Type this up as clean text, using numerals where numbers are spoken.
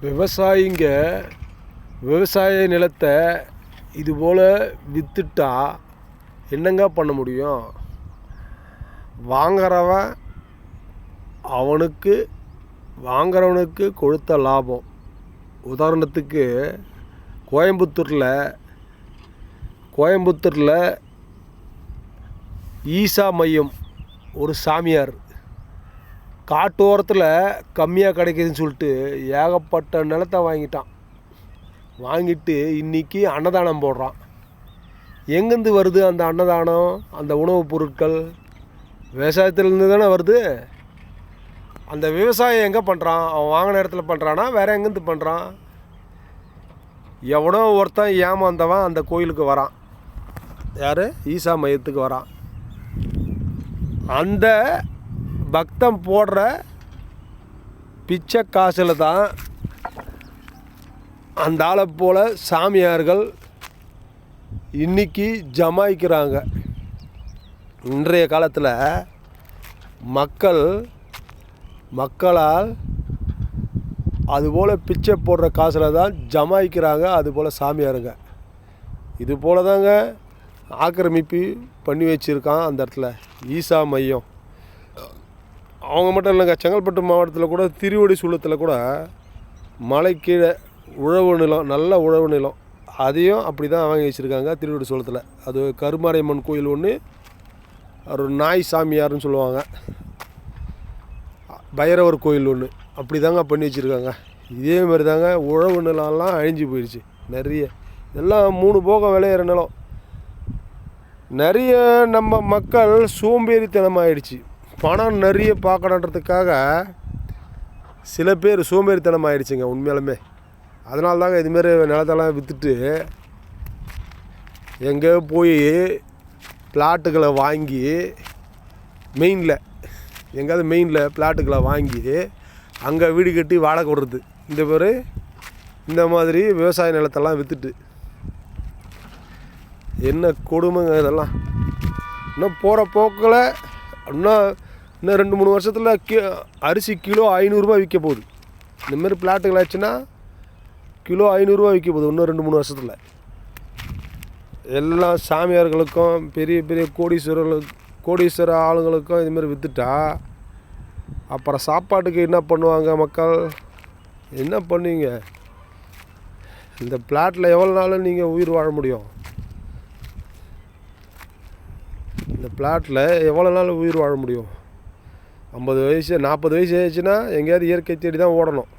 விவசாயிங்க விவசாய நிலத்தை இதுபோல் விற்றுட்டா என்னங்க பண்ண முடியும்? வாங்குறவனுக்கு கொடுத்த லாபம். உதாரணத்துக்கு கோயம்புத்தூரில் ஈசா மையம் ஒரு சாமியார் காட்டோரத்தில் கம்மியாக கிடைக்குதுன்னு சொல்லிட்டு ஏகப்பட்ட நிலத்தை வாங்கிட்டு இன்றைக்கி அன்னதானம் போடுறான். எங்கேருந்து வருது அந்த அன்னதானம்? அந்த உணவுப் பொருட்கள் விவசாயத்திலேருந்து தானே வருது. அந்த விவசாயம் எங்கே பண்ணுறான்? அவன் வாங்கின இடத்துல பண்ணுறானா வேறு எங்கேருந்து பண்ணுறான்? எவனோ ஒருத்தன் ஏமாந்தவன் அந்த கோயிலுக்கு வரான். யார்? ஈசா மையத்துக்கு வரான். அந்த பக்தன் போடுற பிச்சை காசில் தான் அந்த ஆளை போல் சாமியார்கள் இன்றைக்கி ஜமாய்க்கிறாங்க. இன்றைய காலத்தில் மக்களால் அதுபோல் பிச்சை போடுற காசில் தான் ஜமாய்க்கிறாங்க. அதுபோல் சாமியாருங்க இதுபோல் தாங்க ஆக்கிரமிப்பு பண்ணி வச்சுருக்கான் அந்த இடத்துல ஈசா மையம். அவங்க மட்டும் இல்லைங்க, செங்கல்பட்டு மாவட்டத்தில் கூட திருவடி சூலத்தில் கூட மலை கீழே உழவு நிலம், நல்ல உழவு நிலம், அதையும் அப்படி தான் வாங்கி வச்சுருக்காங்க திருவடி சூலத்தில். அது கருமாரியம்மன் கோயில் ஒன்று, ஒரு நாய் சாமியார்னு சொல்லுவாங்க, பைரவர் கோயில் ஒன்று, அப்படி தாங்க பண்ணி வச்சுருக்காங்க. இதே மாதிரி தாங்க உழவு நிலம்லாம் அழிஞ்சு போயிடுச்சு. நிறைய எல்லாம் 3 போகம் விளையிற நிலம். நிறைய நம்ம மக்கள் சோம்பேறித்தனமாகிடுச்சு. பணம் நிறைய பார்க்கணுன்றதுக்காக சில பேர் சோம்பேறித்தனமாகிடுச்சுங்க உண்மையாலுமே. அதனால தாங்க இதுமாரி நிலத்தெல்லாம் விற்றுட்டு எங்கே போய் பிளாட்டுகளை வாங்கி மெயினில் பிளாட்டுகளை வாங்கி அங்கே வீடு கட்டி வாடகை விடுறது. இந்த மாதிரி விவசாய நிலத்தெல்லாம் விற்றுட்டு என்ன கொடுமைங்க இதெல்லாம். இன்னும் போகிற போக்கில் இன்னும் 2-3 வருஷத்தில் அரிசி கிலோ 500 ரூபா விற்க போகுது. இந்தமாரி பிளாட்டுகள் ஆச்சுன்னா கிலோ 500 ரூபா விற்க போகுது இன்னும் 2-3 வருஷத்தில். எல்லா சாமியார்களுக்கும் பெரிய பெரிய கோடீஸ்வர ஆளுங்களுக்கும் இதுமாரி விற்றுட்டா அப்புறம் சாப்பாட்டுக்கு என்ன பண்ணுவாங்க மக்கள்? என்ன பண்ணுவீங்க? இந்த பிளாட்டில் எவ்வளோ நாளும் நீங்கள் உயிர் வாழ முடியும்? இந்த பிளாட்டில் எவ்வளோ நாள் உயிர் வாழ முடியும்? 50 வயசு 40 வயசு ஆயிடுச்சுன்னா எங்கேயாவது இயற்கை தேடி தான் ஓடணும்.